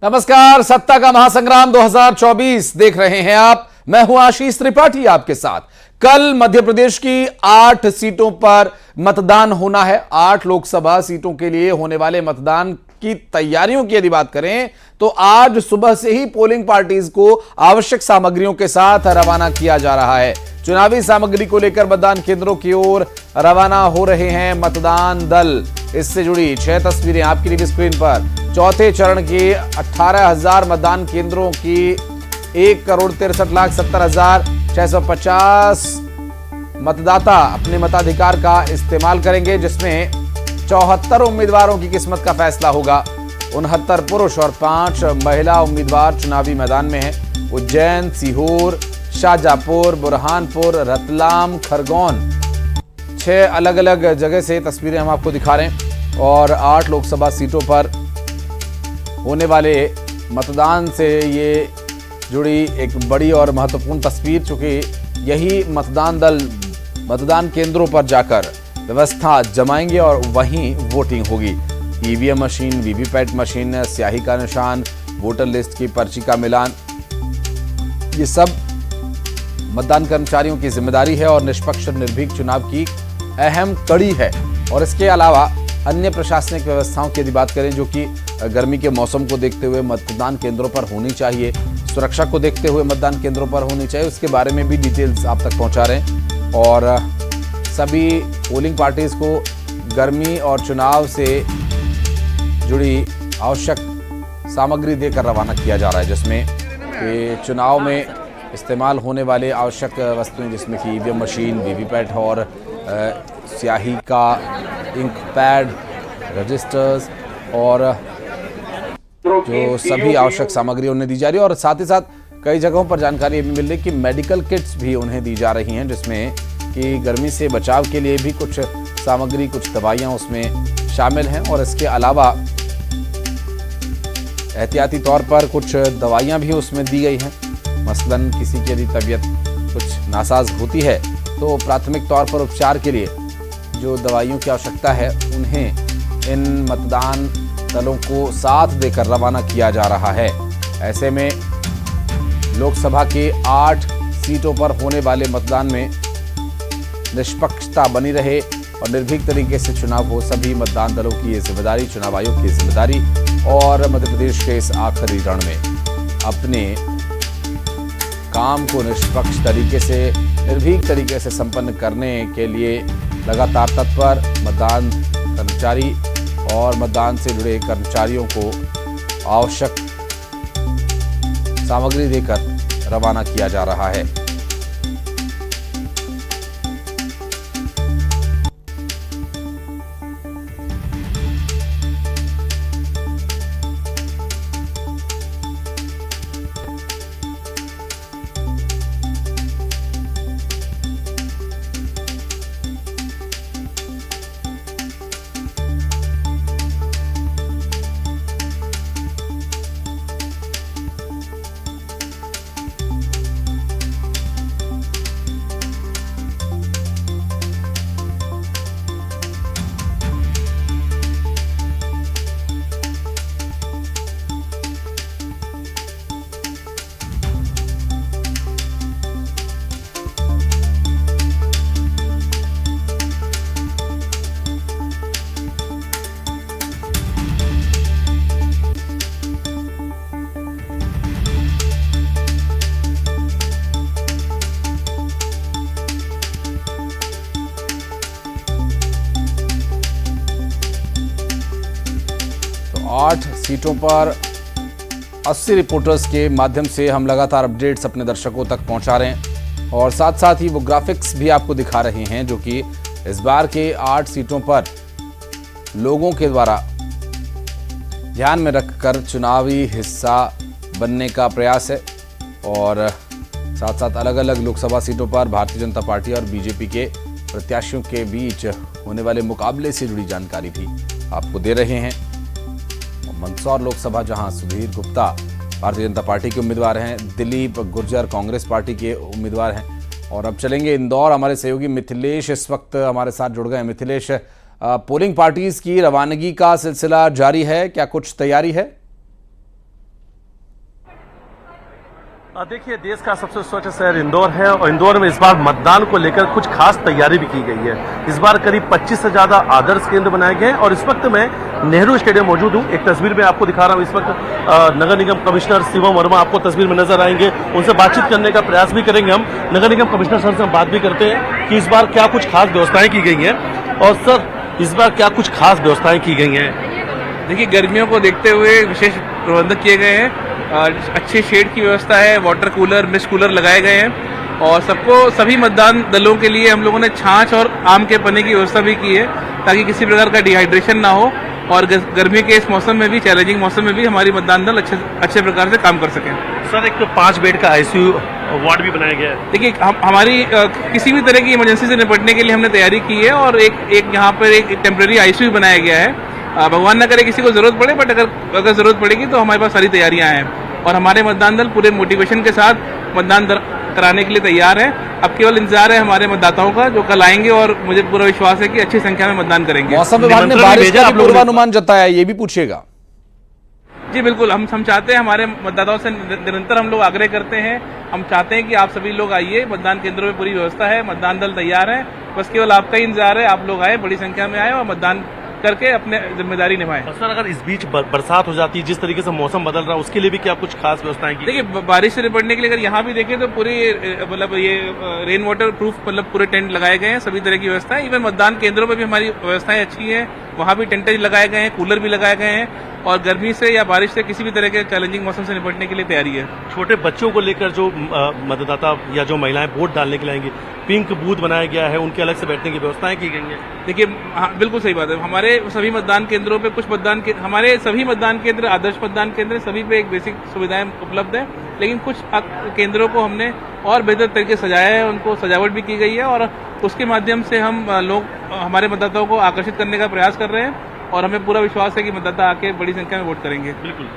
नमस्कार, सत्ता का महासंग्राम 2024 देख रहे हैं आप। मैं हूं आशीष त्रिपाठी आपके साथ। कल मध्य प्रदेश की 8 सीटों पर मतदान होना है। 8 लोकसभा सीटों के लिए होने वाले मतदान की तैयारियों की यदि बात करें तो आज सुबह से ही पोलिंग पार्टीज को आवश्यक सामग्रियों के साथ रवाना किया जा रहा है। चुनावी सामग्री को लेकर मतदान केंद्रों की ओर रवाना हो रहे हैं मतदान दल। इससे जुड़ी 6 तस्वीरें आपकी टीवी स्क्रीन पर। चौथे चरण के 18,000 मतदान केंद्रों की 1,63,70,650 मतदाता अपने मताधिकार का इस्तेमाल करेंगे, जिसमें 74 उम्मीदवारों की किस्मत का फैसला होगा। 69 पुरुष और 5 महिला उम्मीदवार चुनावी मैदान में हैं। उज्जैन, सीहोर, शाहजहांपुर, बुरहानपुर, रतलाम, खरगोन, 6 अलग अलग जगह से तस्वीरें हम आपको दिखा रहे हैं। और 8 लोकसभा सीटों पर होने वाले मतदान से ये जुड़ी एक बड़ी और महत्वपूर्ण तस्वीर, चूंकि यही मतदान दल मतदान केंद्रों पर जाकर व्यवस्था जमाएंगे और वहीं वोटिंग होगी। ईवीएम मशीन, वीवीपैट मशीन, स्याही का निशान, वोटर लिस्ट की पर्ची का मिलान, ये सब मतदान कर्मचारियों की जिम्मेदारी है और निष्पक्ष और निर्भीक चुनाव की अहम कड़ी है। और इसके अलावा अन्य प्रशासनिक व्यवस्थाओं की यदि बात करें, जो कि गर्मी के मौसम को देखते हुए मतदान केंद्रों पर होनी चाहिए, सुरक्षा को देखते हुए मतदान केंद्रों पर होनी चाहिए, उसके बारे में भी डिटेल्स आप तक पहुंचा रहे हैं। और सभी पोलिंग पार्टीज को गर्मी और चुनाव से जुड़ी आवश्यक सामग्री देकर रवाना किया जा रहा है, जिसमें कि चुनाव में इस्तेमाल होने वाले आवश्यक वस्तुएं, जिसमें कि ईवीएम मशीन, वीवीपैट और स्याही का इंक पैड, रजिस्टर्स और जो सभी आवश्यक सामग्री उन्हें दी जा रही है। और साथ ही साथ कई जगहों पर जानकारी भी मिल रही है कि मेडिकल किट्स भी उन्हें दी जा रही हैं, जिसमें कि गर्मी से बचाव के लिए भी कुछ सामग्री, कुछ दवाइयां उसमें शामिल हैं। और इसके अलावा एहतियाती तौर पर कुछ दवाइयां भी उसमें दी गई हैं। मसलन किसी की यदि तबीयत कुछ नासाज होती है तो प्राथमिक तौर पर उपचार के लिए जो दवाइयों की आवश्यकता है उन्हें इन मतदान दलों को साथ देकर रवाना किया जा रहा है। ऐसे में लोकसभा के 8 सीटों पर होने वाले मतदान में निष्पक्षता बनी रहे और निर्भीक तरीके से चुनाव हो, सभी मतदान दलों की ये जिम्मेदारी, चुनाव आयोग की जिम्मेदारी। और मध्य प्रदेश के इस आखिरी रण में अपने काम को निष्पक्ष तरीके से, निर्भीक तरीके से संपन्न करने के लिए लगातार तत्पर मतदान कर्मचारी और मतदान से जुड़े कर्मचारियों को आवश्यक सामग्री देकर रवाना किया जा रहा है। तो 8 सीटों पर 80 रिपोर्टर्स के माध्यम से हम लगातार अपडेट्स अपने दर्शकों तक पहुंचा रहे हैं और साथ साथ ही वो ग्राफिक्स भी आपको दिखा रहे हैं, जो कि इस बार के 8 सीटों पर लोगों के द्वारा ध्यान में रखकर चुनावी हिस्सा बनने का प्रयास है। और साथ साथ अलग अलग लोकसभा सीटों पर भारतीय जनता पार्टी और बीजेपी के प्रत्याशियों के बीच होने वाले मुकाबले से जुड़ी जानकारी भी आपको दे रहे हैं। मंदसौर लोकसभा, जहां सुधीर गुप्ता भारतीय जनता पार्टी के उम्मीदवार हैं, दिलीप गुर्जर कांग्रेस पार्टी के उम्मीदवार हैं। और अब चलेंगे इंदौर। हमारे सहयोगी मिथिलेश इस वक्त हमारे साथ जुड़ गए हैं। मिथिलेश, पोलिंग पार्टीज की रवानगी का सिलसिला जारी है, क्या कुछ तैयारी है? देखिए, देश का सबसे स्वच्छ शहर इंदौर है और इंदौर में इस बार मतदान को लेकर कुछ खास तैयारी भी की गई है। इस बार करीब 25 से ज्यादा आदर्श केंद्र बनाए गए हैं और इस वक्त मैं नेहरू स्टेडियम मौजूद हूं। एक तस्वीर में आपको दिखा रहा हूं। इस वक्त नगर निगम कमिश्नर शिवम वर्मा आपको तस्वीर में नजर आएंगे। उनसे बातचीत करने का प्रयास भी करेंगे हम। नगर निगम कमिश्नर सर से हम बात भी करते हैं कि इस बार क्या कुछ खास व्यवस्थाएं की गई हैं। और सर, इस बार क्या कुछ खास व्यवस्थाएं की गई हैं? देखिए, गर्मियों को देखते हुए विशेष प्रबंध किए गए हैं। अच्छे शेड की व्यवस्था है, वाटर कूलर, मिस्ट कूलर लगाए गए हैं और सभी मतदान दलों के लिए हम लोगों ने छाछ और आम के पन्ने की व्यवस्था भी की है ताकि किसी प्रकार का डिहाइड्रेशन ना हो और गर्मी के इस मौसम में भी, चैलेंजिंग मौसम में भी हमारी मतदान दल अच्छे प्रकार से काम कर सकें। सर, एक 5 बेड का आईसीयू वार्ड भी बनाया गया है। देखिए, हमारी किसी भी तरह की इमरजेंसी से निपटने के लिए हमने तैयारी की है और एक यहाँ पर एक टेम्परेरी आईसीयू बनाया गया है। भगवान न करे किसी को जरूरत पड़े, बट अगर जरूरत पड़ेगी तो हमारे पास सारी तैयारियां हैं और हमारे मतदान दल पूरे मोटिवेशन के साथ मतदान कराने के लिए तैयार है। अब केवल इंतजार है हमारे मतदाताओं का, जो कल आएंगे और मुझे पूरा विश्वास है कि अच्छी संख्या में मतदान करेंगे। मौसम विभाग ने बारिश का पूर्वानुमान जताया, ये भी पूछिएगा। जी बिल्कुल, हम चाहते हैं, हमारे मतदाताओं से निरंतर हम लोग आग्रह करते हैं। हम चाहते हैं कि आप सभी लोग आइए, मतदान केंद्रों में पूरी व्यवस्था है, मतदान दल तैयार है, बस केवल आपका ही इंतजार है। आप लोग आए, बड़ी संख्या में आए और मतदान करके अपने जिम्मेदारी निभाएं। सर, अगर इस बीच बरसात हो जाती है, जिस तरीके से मौसम बदल रहा है, उसके लिए भी क्या कुछ खास व्यवस्थाएं की? देखिए, बारिश से निपटने के लिए अगर यहाँ भी देखें तो पूरी मतलब ये रेन वाटर प्रूफ मतलब पूरे टेंट लगाए गए हैं, सभी तरह की व्यवस्था है। इवन मतदान केंद्रों पर भी हमारी व्यवस्थाएं अच्छी हैं, वहाँ भी टेंटेज लगाए गए हैं, कूलर भी लगाए गए हैं और गर्मी से या बारिश से किसी भी तरह के चैलेंजिंग मौसम से निपटने के लिए तैयारी है। छोटे बच्चों को लेकर जो मतदाता या जो महिलाएं वोट डालने के लिए आएंगी, पिंक बूथ बनाया गया है, उनके अलग से बैठने की व्यवस्थाएं की गई हैं। देखिए, हाँ, बिल्कुल सही बात है। हमारे सभी मतदान केंद्रों पे हमारे सभी मतदान केंद्र आदर्श मतदान केंद्र, सभी पे एक बेसिक सुविधाएं उपलब्ध है, लेकिन कुछ केंद्रों को हमने और बेहतर तरीके से सजाया है, उनको सजावट भी की गई है और उसके माध्यम से हम हमारे मतदाताओं को आकर्षित करने का प्रयास कर रहे हैं और हमें पूरा विश्वास है कि मतदाता आके बड़ी संख्या में वोट करेंगे। बिल्कुल।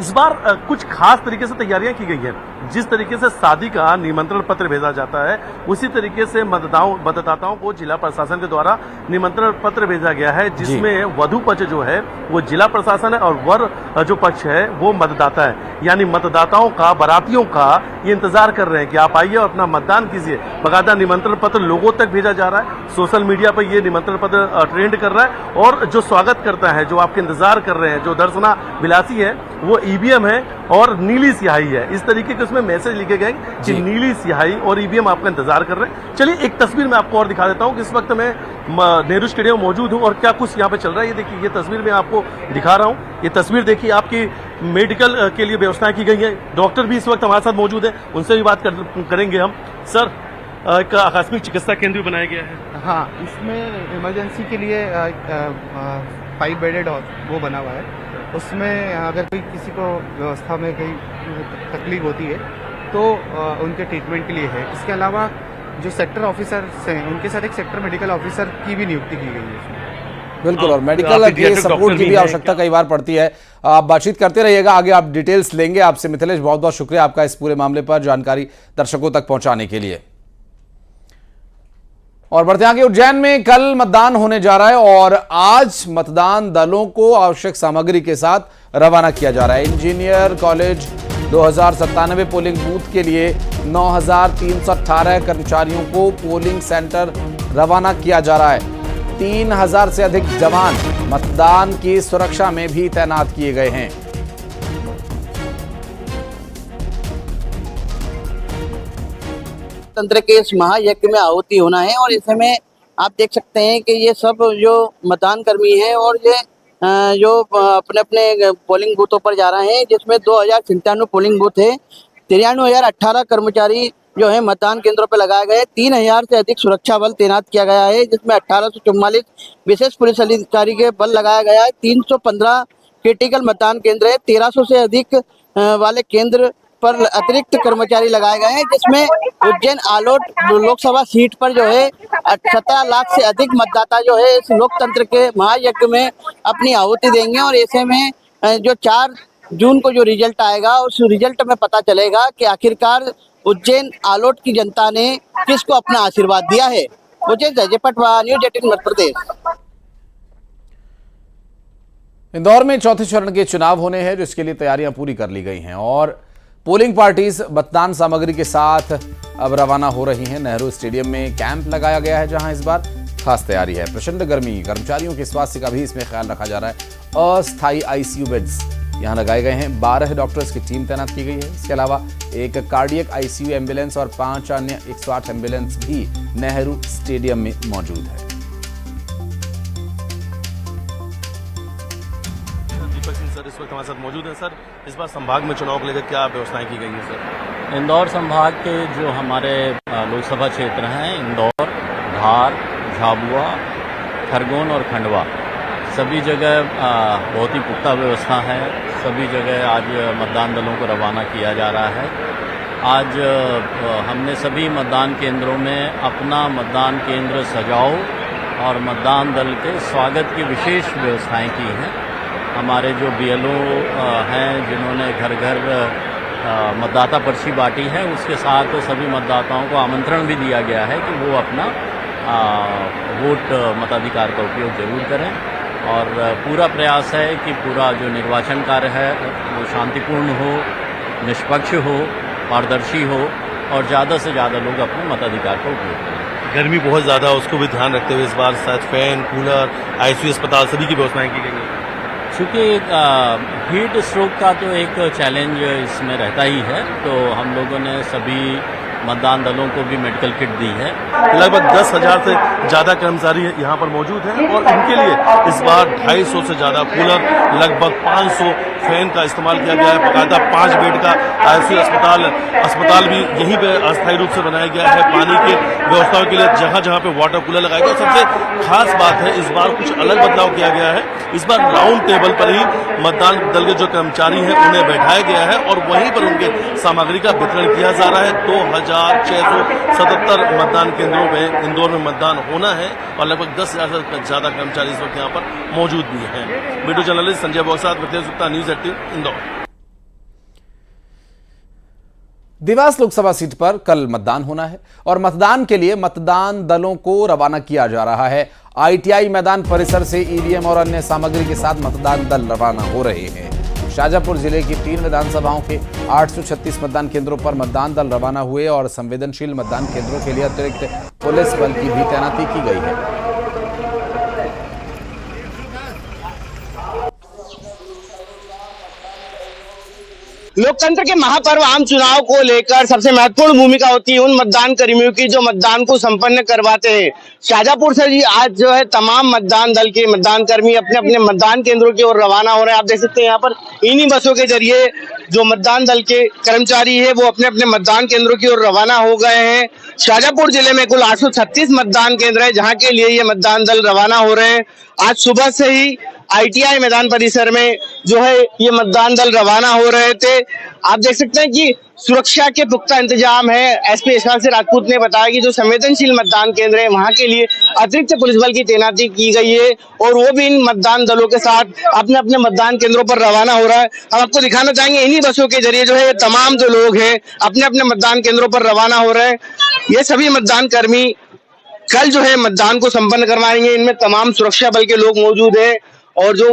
इस बार कुछ खास तरीके से तैयारियां की गई हैं। जिस तरीके से शादी का निमंत्रण पत्र भेजा जाता है, उसी तरीके से मतदाताओं को जिला प्रशासन के द्वारा निमंत्रण पत्र भेजा गया है, जिसमें वधु पक्ष जो है वो जिला प्रशासन है और वर जो पक्ष है वो मतदाता है। यानी मतदाताओं का, बारातियों का ये इंतजार कर रहे हैं कि आप आइए और अपना मतदान कीजिए। बकायदा निमंत्रण पत्र लोगों तक भेजा जा रहा है, सोशल मीडिया पर ये निमंत्रण पत्र ट्रेंड कर रहा है और जो स्वागत करता है, जो आपके इंतजार कर रहे हैं, जो दर्शना विलासी है, वो ईवीएम है और नीली स्याही है। इस तरीके के उसमें मैसेज लिखे गए कि नीली स्याही और ईवीएम आपका इंतजार कर रहे हैं। चलिए एक तस्वीर मैं आपको और दिखा देता हूं कि इस वक्त मैं नेहरू स्टेडियम मौजूद हूं और क्या कुछ यहाँ पे चल रहा है। ये देखिए, ये तस्वीर मैं आपको दिखा रहा हूँ। ये तस्वीर देखिए, आपकी मेडिकल के लिए व्यवस्थाएं की गई है। डॉक्टर भी इस वक्त हमारे साथ मौजूद है, उनसे भी बात करेंगे हम। सर, एक आकस्मिक चिकित्सा केंद्र भी बनाया गया है। हाँ, इसमें इमरजेंसी के लिए 5 बेडेड वो बना हुआ है। उसमें अगर कोई किसी को व्यवस्था में कहीं तकलीफ होती है तो उनके ट्रीटमेंट के लिए है। इसके अलावा जो सेक्टर ऑफिसर्स हैं, उनके साथ एक सेक्टर मेडिकल ऑफिसर की भी नियुक्ति की गई है। बिल्कुल, और मेडिकल सपोर्ट की भी आवश्यकता कई बार पड़ती है। आप बातचीत करते रहिएगा, आगे आप डिटेल्स लेंगे आपसे। मिथिलेश, बहुत बहुत शुक्रिया आपका इस पूरे मामले पर जानकारी दर्शकों तक पहुंचाने के लिए। और बढ़ते आगे, उज्जैन में कल मतदान होने जा रहा है और आज मतदान दलों को आवश्यक सामग्री के साथ रवाना किया जा रहा है। इंजीनियर कॉलेज 2097 पोलिंग बूथ के लिए 9,318 कर्मचारियों को पोलिंग सेंटर रवाना किया जा रहा है। 3,000 से अधिक जवान मतदान की सुरक्षा में भी तैनात किए गए हैं। तंत्र के इस महायज्ञ में आहुति होना है और इसमें आप देख सकते हैं कि ये सब जो मतदान कर्मी हैं और ये जो अपने अपने पोलिंग बूथों पर जा रहे हैं, जिसमें 2097 पोलिंग बूथ है। 93,018 कर्मचारी जो है मतदान केंद्रों पर लगाए गए। 3,000 से अधिक सुरक्षा बल तैनात किया गया है, जिसमें 1844 विशेष पुलिस अधिकारी के बल लगाया गया है। 315 क्रिटिकल मतदान केंद्र है। 1300 से अधिक वाले केंद्र पर अतिरिक्त कर्मचारी लगाए गए हैं, जिसमें उज्जैन आलोट लोकसभा सीट पर जो है 17 लाख से अधिक मतदाता जो है इस लोकतंत्र के महायज्ञ में अपनी आहुति देंगे। और ऐसे में जो 4 जून को जो रिजल्ट आएगा, उस रिजल्ट में पता चलेगा कि आखिरकार उज्जैन आलोट की जनता ने किसको अपना आशीर्वाद दिया है। उज्जैन से अजय पटवा, न्यूज 18 मध्य प्रदेश। इंदौर में चौथे चरण के चुनाव होने हैं, जिसके लिए तैयारियां पूरी कर ली गई हैं और पोलिंग पार्टीज मतदान सामग्री के साथ अब रवाना हो रही हैं। नेहरू स्टेडियम में कैंप लगाया गया है, जहां इस बार खास तैयारी है। प्रचंड गर्मी, कर्मचारियों के स्वास्थ्य का भी इसमें ख्याल रखा जा रहा है। अस्थायी आईसीयू बेड्स यहां लगाए गए हैं। 12 डॉक्टर्स की टीम तैनात की गई है। इसके अलावा एक कार्डियक आईसीयू एम्बुलेंस और 5 अन्य 108 एम्बुलेंस भी नेहरू स्टेडियम में मौजूद है। दीपक सिंह सर इस वक्त हमारे साथ मौजूद हैं। सर, इस बार संभाग में चुनाव को लेकर क्या व्यवस्थाएं की गई हैं सर? इंदौर संभाग के जो हमारे लोकसभा क्षेत्र हैं, इंदौर, धार, झाबुआ, खरगोन और खंडवा, सभी जगह बहुत ही पुख्ता व्यवस्था है। सभी जगह आज मतदान दलों को रवाना किया जा रहा है। आज हमने सभी मतदान केंद्रों में अपना मतदान केंद्र सजाओ और मतदान दल के स्वागत की विशेष व्यवस्थाएं की हैं। हमारे जो BLO हैं, जिन्होंने घर घर मतदाता पर्ची बांटी है, उसके साथ सभी मतदाताओं को आमंत्रण भी दिया गया है कि वो अपना वोट मताधिकार का उपयोग जरूर करें। और पूरा प्रयास है कि पूरा जो निर्वाचन कार्य है वो शांतिपूर्ण हो, निष्पक्ष हो, पारदर्शी हो और ज़्यादा से ज़्यादा लोग अपने मताधिकार का उपयोग करें। गर्मी बहुत ज़्यादा, उसको भी ध्यान रखते हुए इस बार शायद फैन, कूलर, आईसीयू अस्पताल सभी की व्यवस्थाएं की गई हैं। चूँकि हीट स्ट्रोक का तो एक चैलेंज इसमें रहता ही है, तो हम लोगों ने सभी मतदान दलों को भी मेडिकल किट दी है। लगभग 10,000 से ज़्यादा कर्मचारी यहाँ पर मौजूद हैं और इनके लिए इस बार 250 से ज़्यादा कूलर, लगभग 500 फैन का इस्तेमाल किया गया है। बाकायदा 5 बेड का आईसीयू अस्पताल भी यहीं पे अस्थायी रूप से बनाया गया है। पानी की व्यवस्थाओं के लिए जहाँ जहाँ पे वाटर कूलर लगाया गया। सबसे खास बात है, इस बार कुछ अलग बदलाव किया गया है। इस बार राउंड टेबल पर ही मतदान दल के जो कर्मचारी हैं उन्हें बैठाया गया है और वहीं पर उनके सामग्री का वितरण किया जा रहा है। 2677 मतदान केंद्रों में इंदौर में मतदान होना है और लगभग 10,000 से ज़्यादा कर्मचारी इस वक्त यहाँ पर मौजूद भी हैं। Video journalist Sanjay Bausad, Gupta, news 18 Indore. Dewas Lok Sabha seat पर कल मतदान होना है और मतदान के लिए मतदान दलों को रवाना किया जा रहा है। ITI मैदान परिसर से EVM और अन्य सामग्री के साथ मतदान दल रवाना हो रहे हैं। शाजापुर जिले की 3 विधानसभाओं के 836 मतदान केंद्रों पर मतदान दल रवाना हुए और संवेदनशील मतदान केंद्रों के लिए अतिरिक्त पुलिस बल की भी तैनाती की गई है। लोकतंत्र के महापर्व आम चुनाव को लेकर सबसे महत्वपूर्ण भूमिका होती है उन मतदान कर्मियों की जो मतदान को संपन्न करवाते हैं। शाजापुर से जी आज जो है तमाम मतदान दल के मतदान कर्मी अपने अपने मतदान केंद्रों की ओर रवाना हो रहे हैं। आप देख सकते हैं यहाँ पर इन्हीं बसों के जरिए जो मतदान दल के कर्मचारी है वो अपने अपने मतदान केंद्रों की ओर रवाना हो गए हैं। शाजापुर जिले में कुल 836 मतदान केंद्र है जहाँ के लिए ये मतदान दल रवाना हो रहे हैं। आज सुबह से ही ITI मैदान परिसर में जो है ये मतदान दल रवाना हो रहे थे। आप देख सकते हैं कि सुरक्षा के पुख्ता इंतजाम है। SP यशपाल सिंह राजपूत ने बताया कि जो संवेदनशील मतदान केंद्र है वहां के लिए अतिरिक्त पुलिस बल की तैनाती की गई है और वो भी इन मतदान दलों के साथ अपने अपने मतदान केंद्रों पर रवाना हो रहा है। हम आपको दिखाना चाहेंगे इन्हीं बसों के जरिए जो है तमाम जो लोग हैं अपने अपने मतदान केंद्रों पर रवाना हो रहे हैं। ये सभी मतदान कर्मी कल जो है मतदान को संपन्न करवाएंगे। इनमें तमाम सुरक्षा बल के लोग मौजूद हैं और जो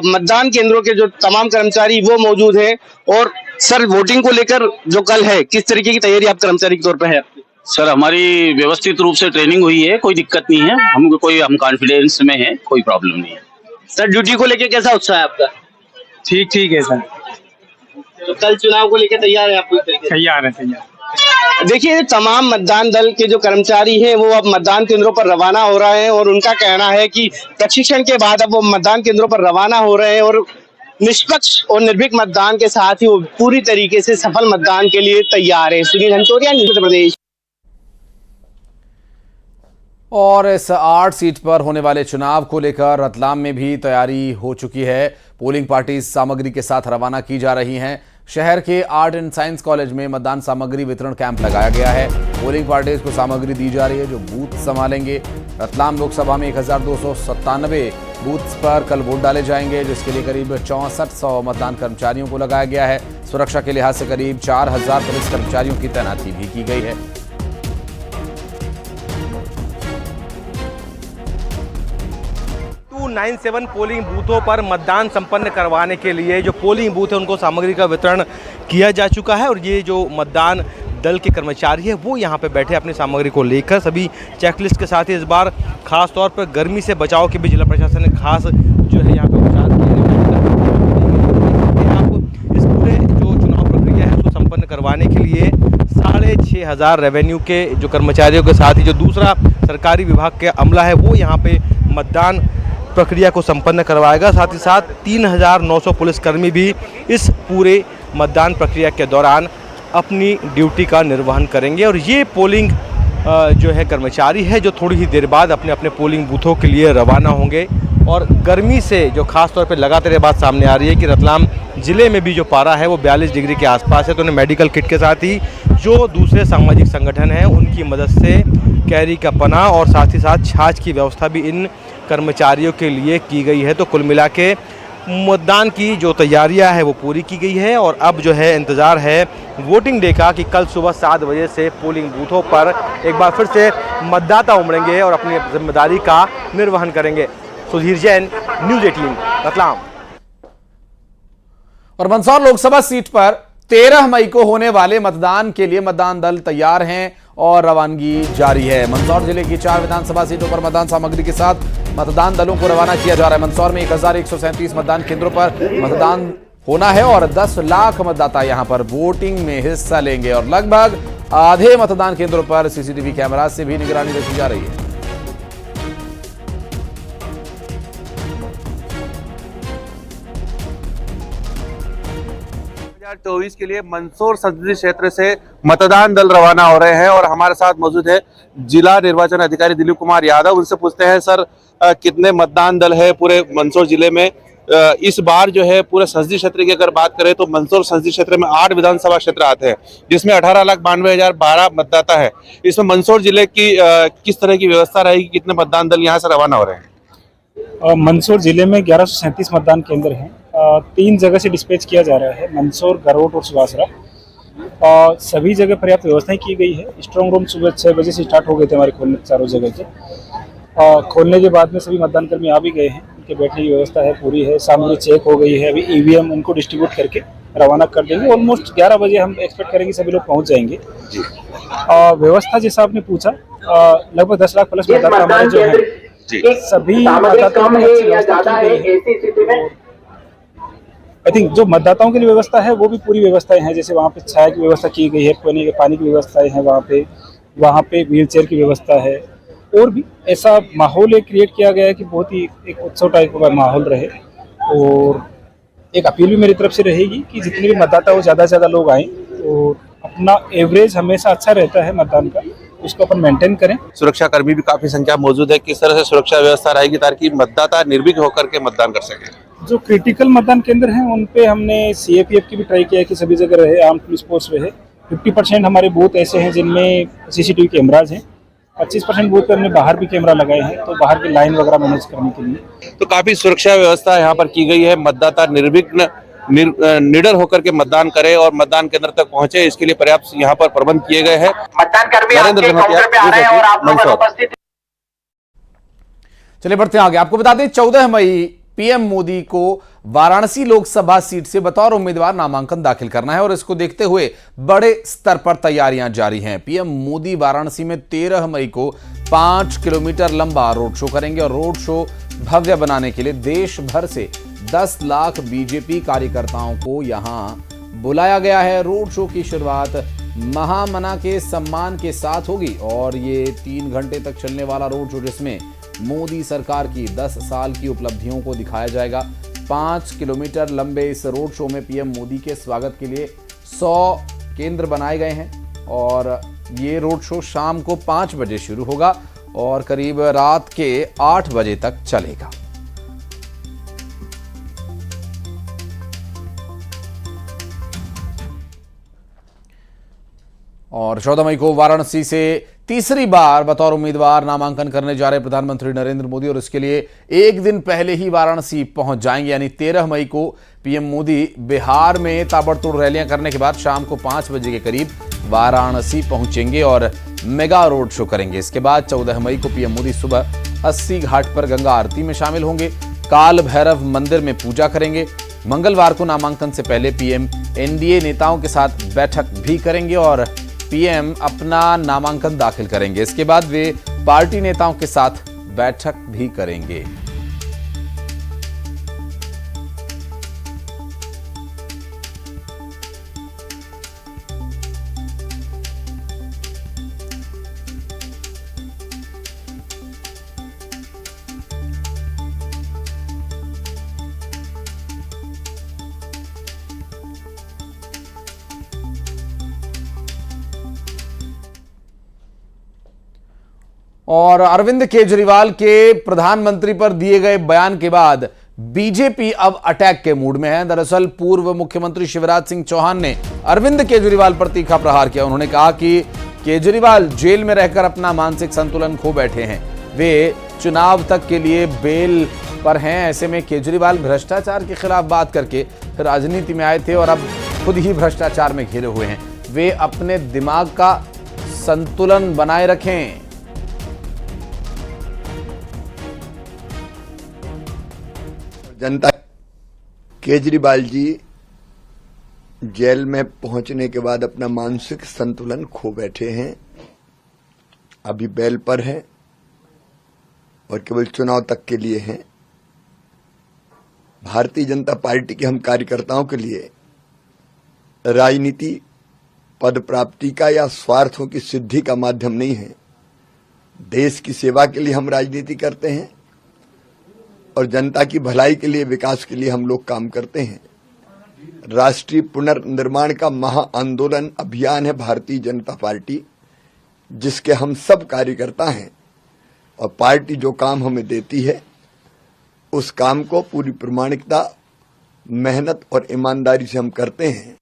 मतदान केंद्रों के जो तमाम कर्मचारी वो मौजूद हैं। और सर, वोटिंग को लेकर जो कल है, किस तरीके की तैयारी आप कर्मचारी के तौर पे है? सर, हमारी व्यवस्थित रूप से ट्रेनिंग हुई है, कोई दिक्कत नहीं है। हम कॉन्फिडेंस में है, कोई प्रॉब्लम नहीं है। सर, ड्यूटी को लेकर कैसा उत्साह है आपका? ठीक है सर। तो कल चुनाव को लेकर तैयार है आप? तैयार है। देखिए, तमाम मतदान दल के जो कर्मचारी हैं वो अब मतदान केंद्रों पर रवाना हो रहे हैं और उनका कहना है कि प्रशिक्षण के बाद अब वो मतदान केंद्रों पर रवाना हो रहे हैं और निष्पक्ष और निर्भीक मतदान के साथ ही वो पूरी तरीके से सफल मतदान के लिए तैयार है। सुनील हंचोरिया, उत्तर प्रदेश। और इस 8 सीट पर होने वाले चुनाव को लेकर रतलाम में भी तैयारी हो चुकी है। पोलिंग पार्टी सामग्री के साथ रवाना की जा रही हैं। शहर के आर्ट एंड साइंस कॉलेज में मतदान सामग्री वितरण कैंप लगाया गया है। पोलिंग पार्टीज को सामग्री दी जा रही है जो बूथ संभालेंगे। रतलाम लोकसभा में 1297 बूथ्स पर कल वोट डाले जाएंगे, जिसके लिए करीब 6400 मतदान कर्मचारियों को लगाया गया है। सुरक्षा के लिहाज से करीब 4000 पुलिस कर्मचारियों की तैनाती भी की गई है। 297 पोलिंग बूथों पर मतदान संपन्न करवाने के लिए जो पोलिंग बूथ है उनको सामग्री का वितरण किया जा चुका है। और ये जो मतदान दल के कर्मचारी है वो यहाँ पे बैठे अपनी सामग्री को लेकर सभी चेकलिस्ट के साथ ही इस बार खास तौर पर गर्मी से बचाव के भी जिला प्रशासन ने खास जो है यहाँ पे उपचार किए हैं। आप इस पूरे जो चुनाव प्रक्रिया है उसको संपन्न करवाने के लिए 6,500 रेवेन्यू के जो कर्मचारियों के साथ ही जो दूसरा सरकारी विभाग का अमला है वो यहाँ पे मतदान प्रक्रिया को संपन्न करवाएगा। साथ ही साथ 3,900 पुलिसकर्मी भी इस पूरे मतदान प्रक्रिया के दौरान अपनी ड्यूटी का निर्वहन करेंगे। और ये पोलिंग जो है कर्मचारी है जो थोड़ी ही देर बाद अपने अपने पोलिंग बूथों के लिए रवाना होंगे। और गर्मी से जो खास तौर पे लगातार ये बात सामने आ रही है कि रतलाम ज़िले में भी जो पारा है वो 42 डिग्री के आसपास है, तो उन्हें मेडिकल किट के साथ ही जो दूसरे सामाजिक संगठन हैं उनकी मदद से कैरी का पना और साथ ही साथ छाछ की व्यवस्था भी इन कर्मचारियों के लिए की गई है। तो कुल मिला के मतदान की जो तैयारियां है वो पूरी की गई है। और अब जो है इंतज़ार है वोटिंग डे का कि कल सुबह 7 बजे से पोलिंग बूथों पर एक बार फिर से मतदाता उमड़ेंगे और अपनी जिम्मेदारी का निर्वहन करेंगे। सुधीर जैन, न्यूज़ 18 रतलाम। और मंदसौर लोकसभा सीट पर 13 मई को होने वाले मतदान के लिए मतदान दल तैयार हैं और रवानगी जारी है। मंदसौर जिले की 4 विधानसभा सीटों पर मतदान सामग्री के साथ मतदान दलों को रवाना किया जा रहा है। मंदसौर में 1137 मतदान केंद्रों पर मतदान होना है और 10 लाख मतदाता यहां पर वोटिंग में हिस्सा लेंगे। और लगभग आधे मतदान केंद्रों पर सीसीटीवी कैमरा से भी निगरानी रखी जा रही है। 2024 के लिए मंदसौर संसदीय क्षेत्र से मतदान दल रवाना हो रहे हैं और हमारे साथ मौजूद है जिला निर्वाचन अधिकारी दिलीप कुमार यादव। उनसे पूछते हैं सर कितने मतदान दल है पूरे मंदसौर जिले में। इस बार जो है पूरे संसदीय क्षेत्र की अगर बात करें तो मंदसौर संसदीय क्षेत्र में 8 विधानसभा क्षेत्र आते हैं जिसमें 18,92,012 मतदाता है। इसमें मंदसौर जिले की किस तरह की व्यवस्था रहेगी, कितने मतदान दल यहाँ से रवाना हो रहे हैं? मंदसौर जिले में 1137 मतदान केंद्र हैं। 3 जगह से डिस्पैच किया जा रहा है, मंदसौर, गरोट और सुबासरा। सभी जगह पर्याप्त व्यवस्थाएं की गई है। स्ट्रांग रूम सुबह 6 बजे से स्टार्ट हो गए थे हमारे खोलने चारों जगह के। खोलने के बाद में सभी मतदान कर्मी आ भी गए हैं, उनके बैठने की व्यवस्था है पूरी है। सामग्री चेक हो गई है, अभी ईवीएम उनको डिस्ट्रीब्यूट करके रवाना कर देंगे। ऑलमोस्ट 11 बजे हम एक्सपेक्ट करेंगे सभी लोग पहुँच जाएंगे। व्यवस्था जैसा आपने पूछा, लगभग 10 लाख प्लस मतदाता हमारे जो है सभी मतदाताओं की अच्छी व्यवस्था की गई है। आई थिंक जो मतदाताओं के लिए व्यवस्था है वो भी पूरी व्यवस्थाएं हैं। जैसे वहाँ पे छाया की व्यवस्था की गई है, पानी की व्यवस्थाएं हैं, वहाँ पे व्हील चेयर की व्यवस्था है। और भी ऐसा माहौल क्रिएट किया गया है कि बहुत ही एक उत्सव टाइप का माहौल रहे। और एक अपील भी मेरी तरफ से रहेगी कि जितने भी मतदाता हो ज़्यादा से ज़्यादा लोग आएँ और अपना एवरेज हमेशा अच्छा रहता है मतदान का, उसको अपन मेंटेन करें। सुरक्षा कर्मी भी काफी संख्या मौजूद है, किस तरह से सुरक्षा व्यवस्था रहेगी ताकि मतदाता निर्भीक होकर के मतदान कर सके? जो क्रिटिकल मतदान केंद्र हैं उन पे हमने सीएपीएफ की भी ट्राई किया है कि सभी जगह रहे, आर्म पुलिस फोर्स रहे। 50% हमारे बूथ ऐसे हैं जिनमें सीसीटीवी कैमराज हैं। 25% बूथ पर हमने बाहर भी कैमरा लगाए हैं, तो बाहर की लाइन वगैरह मैनेज करने के लिए। तो काफी सुरक्षा व्यवस्था यहाँ पर की गई है, मतदाता निर्विघ्न निडर होकर के मतदान करे और मतदान केंद्र तक पहुंचे, इसके लिए पर्याप्त यहाँ पर प्रबंध किए गए हैं। चलिए बढ़ते हैं आगे। आपको बता दें 14 मई पीएम मोदी को वाराणसी लोकसभा सीट से बतौर उम्मीदवार नामांकन दाखिल करना है और इसको देखते हुए बड़े स्तर पर तैयारियां जारी हैं। पीएम मोदी वाराणसी में 13 मई को 5 किलोमीटर लंबा रोड शो करेंगे और रोड शो भव्य बनाने के लिए देश भर से 10 लाख बीजेपी कार्यकर्ताओं को यहां बुलाया गया है। रोड शो की शुरुआत महामना के सम्मान के साथ होगी और ये 3 घंटे तक चलने वाला रोड शो जिसमें मोदी सरकार की 10 साल की उपलब्धियों को दिखाया जाएगा। 5 किलोमीटर लंबे इस रोड शो में पीएम मोदी के स्वागत के लिए 100 केंद्र बनाए गए हैं और ये रोड शो शाम को 5 बजे शुरू होगा और करीब रात के 8 बजे तक चलेगा। और 14 मई को वाराणसी से तीसरी बार बतौर उम्मीदवार नामांकन करने जा रहे प्रधानमंत्री नरेंद्र मोदी और इसके लिए एक दिन पहले ही वाराणसी पहुंच जाएंगे। यानी 13 मई को पीएम मोदी बिहार में ताबड़तोड़ रैलियां करने के बाद शाम को 5 बजे के करीब वाराणसी पहुंचेंगे और मेगा रोड शो करेंगे। इसके बाद 14 मई को पीएम मोदी सुबह 80 घाट पर गंगा आरती में शामिल होंगे। काल भैरव मंदिर में पूजा करेंगे। मंगलवार को नामांकन से पहले पीएम एनडीए नेताओं के साथ बैठक भी करेंगे और पीएम अपना नामांकन दाखिल करेंगे। इसके बाद वे पार्टी नेताओं के साथ बैठक भी करेंगे। और अरविंद केजरीवाल के प्रधानमंत्री पर दिए गए बयान के बाद बीजेपी अब अटैक के मूड में है। दरअसल पूर्व मुख्यमंत्री शिवराज सिंह चौहान ने अरविंद केजरीवाल पर तीखा प्रहार किया। उन्होंने कहा कि केजरीवाल जेल में रहकर अपना मानसिक संतुलन खो बैठे हैं, वे चुनाव तक के लिए बेल पर हैं। ऐसे में केजरीवाल भ्रष्टाचार के खिलाफ बात करके राजनीति में आए थे और अब खुद ही भ्रष्टाचार में घिरे हुए हैं। वे अपने दिमाग का संतुलन बनाए रखें। जनता केजरीवाल जी जेल में पहुंचने के बाद अपना मानसिक संतुलन खो बैठे हैं, अभी बेल पर हैं और केवल चुनाव तक के लिए हैं। भारतीय जनता पार्टी के हम कार्यकर्ताओं के लिए राजनीति पद प्राप्ति का या स्वार्थों की सिद्धि का माध्यम नहीं है। देश की सेवा के लिए हम राजनीति करते हैं और जनता की भलाई के लिए, विकास के लिए हम लोग काम करते हैं। राष्ट्रीय पुनर्निर्माण का महा आंदोलन अभियान है भारतीय जनता पार्टी, जिसके हम सब कार्यकर्ता हैं और पार्टी जो काम हमें देती है उस काम को पूरी प्रामाणिकता, मेहनत और ईमानदारी से हम करते हैं।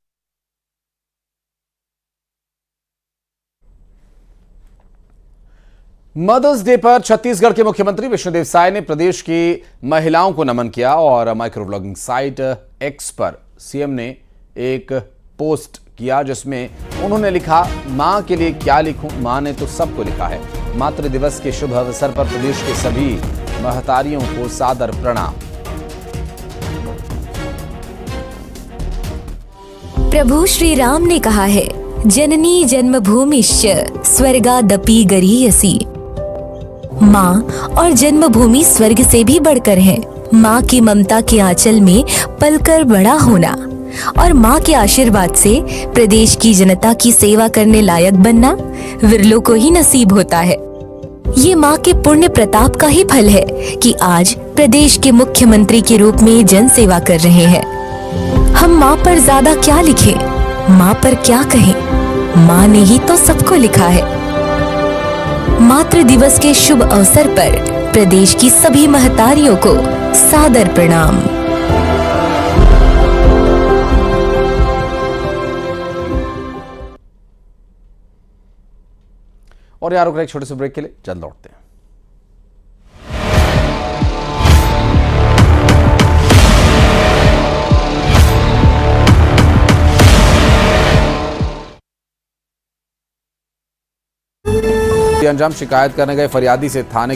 मदर्स डे पर छत्तीसगढ़ के मुख्यमंत्री विष्णुदेव साय ने प्रदेश की महिलाओं को नमन किया और माइक्रो ब्लॉगिंग साइट एक्स पर सीएम ने एक पोस्ट किया जिसमें उन्होंने लिखा, मां के लिए क्या लिखूं, मां ने तो सबको लिखा है। मातृ दिवस के शुभ अवसर पर प्रदेश के सभी महतारियों को सादर प्रणाम। प्रभु श्री राम ने कहा है, जननी जन्मभूमिश्च स्वर्गादपि गरीयसी। माँ और जन्मभूमि स्वर्ग से भी बढ़कर है। माँ की ममता के आंचल में पलकर बड़ा होना और माँ के आशीर्वाद से प्रदेश की जनता की सेवा करने लायक बनना विरलों को ही नसीब होता है। ये माँ के पुण्य प्रताप का ही फल है कि आज प्रदेश के मुख्यमंत्री के रूप में जन सेवा कर रहे हैं। हम माँ पर ज्यादा क्या लिखें, माँ पर क्या कहें, माँ ने ही तो सबको लिखा है। मातृ दिवस के शुभ अवसर पर प्रदेश की सभी महतारियों को सादर प्रणाम। और यार रुक एक छोटे से ब्रेक के लिए, जल्द लौटते हैं। अंजाम शिकायत करने गए फरियादी से थाने